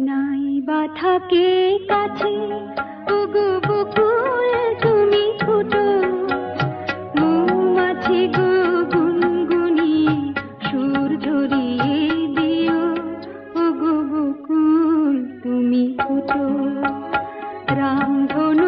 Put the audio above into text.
নাই বা থাকে কাছে ওগো বকুল তুমি ফুটো মৌমাছি গো গুনগুনি সুর ঝরিয়ে দিও ওগো বকুল তুমি ফুটো রামধনু